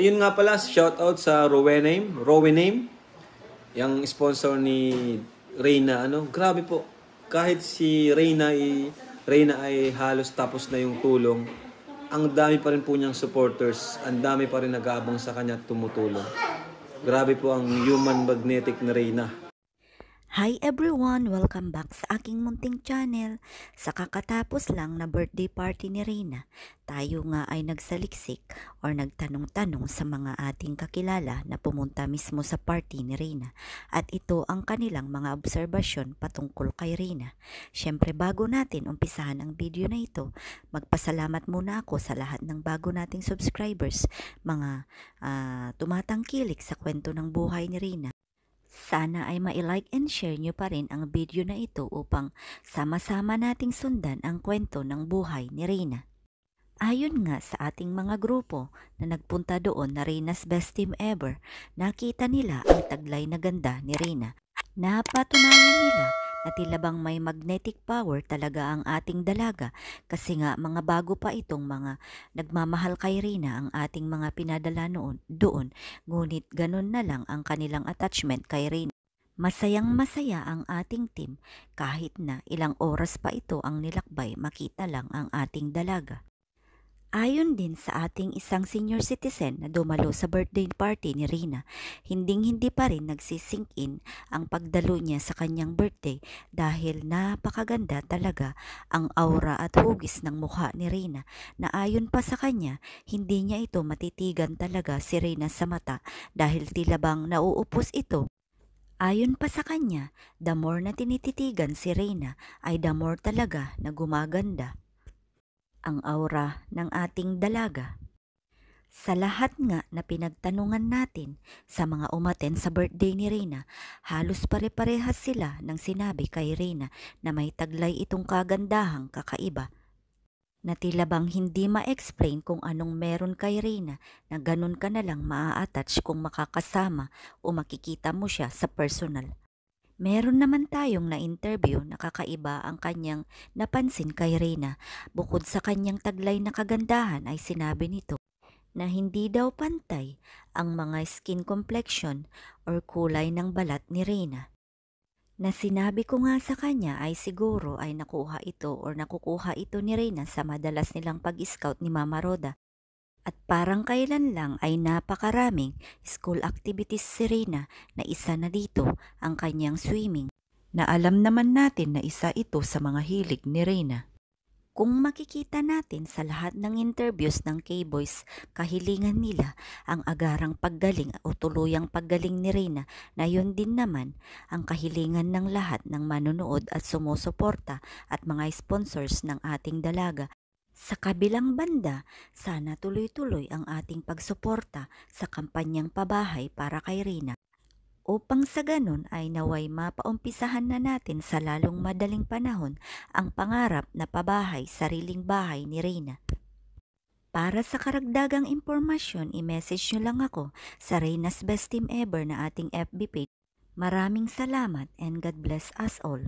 ayun nga pala, shoutout sa Rowename, yung sponsor ni Reyna. Grabe po. Kahit si Reyna ay halos tapos na yung tulong, ang dami pa rin po niyang supporters, ang dami pa rin nag-aabang sa kanya at tumutulong. Grabe po ang human magnetic na Reyna. Hi everyone! Welcome back sa aking munting channel. Sa kakatapos lang na birthday party ni Reyna, tayo nga ay nagsaliksik or nagtanong-tanong sa mga ating kakilala na pumunta mismo sa party ni Reyna. At ito ang kanilang mga obserbasyon patungkol kay Reyna. Syempre bago natin umpisahan ang video na ito, magpasalamat muna ako sa lahat ng bago nating subscribers, mga tumatangkilik sa kwento ng buhay ni Reyna. Sana ay ma-like and share nyo pa rin ang video na ito upang sama-sama nating sundan ang kwento ng buhay ni Reyna. Ayon nga sa ating mga grupo na nagpunta doon na Reyna's Best Team Ever, nakita nila ang taglay na ganda ni Reyna. Napatunayan nila na tila bang may magnetic power talaga ang ating dalaga kasi nga mga bago pa itong mga nagmamahal kay Reyna ang ating mga pinadala doon, ngunit ganun na lang ang kanilang attachment kay Reyna. Masayang masaya ang ating team kahit na ilang oras pa ito ang nilakbay makita lang ang ating dalaga. Ayon din sa ating isang senior citizen na dumalo sa birthday party ni Reyna, hinding-hindi pa rin nagsisink in ang pagdalo niya sa kanyang birthday dahil napakaganda talaga ang aura at hugis ng mukha ni Reyna na ayon pa sa kanya, hindi niya ito matitigan talaga si Reyna sa mata dahil tila bang nauupos ito. Ayon pa sa kanya, the more na tinititigan si Reyna ay the more talaga na gumaganda ang aura ng ating dalaga. Sa lahat nga na pinagtanungan natin sa mga umaten sa birthday ni Reyna, halos pare-parehas sila ng sinabi kay Reyna na may taglay itong kagandahang kakaiba. Na tila bang hindi ma-explain kung anong meron kay Reyna na ganun ka na lang maa-attach kung makakasama o makikita mo siya sa personal. Meron naman tayong na-interview na kakaiba ang kanyang napansin kay Reyna. Bukod sa kanyang taglay na kagandahan ay sinabi nito na hindi daw pantay ang mga skin complexion or kulay ng balat ni Reyna. Na sinabi ko nga sa kanya ay siguro ay nakukuha ito ni Reyna sa madalas nilang pag-scout ni Mama Roda. At parang kailan lang ay napakaraming school activities si Reyna na isa na dito ang kanyang swimming, na alam naman natin na isa ito sa mga hilig ni Reyna. Kung makikita natin sa lahat ng interviews ng K-Boys, kahilingan nila ang agarang paggaling o tuluyang paggaling ni Reyna na yun din naman ang kahilingan ng lahat ng manonood at sumusuporta at mga sponsors ng ating dalaga. Sa kabilang banda, sana tuloy-tuloy ang ating pagsuporta sa kampanyang pabahay para kay Reyna. Upang sa ganun ay naway mapaumpisahan na natin sa lalong madaling panahon ang pangarap na pabahay sariling bahay ni Reyna. Para sa karagdagang impormasyon, i-message nyo lang ako sa Reyna's Best Team Ever na ating FB page. Maraming salamat and God bless us all.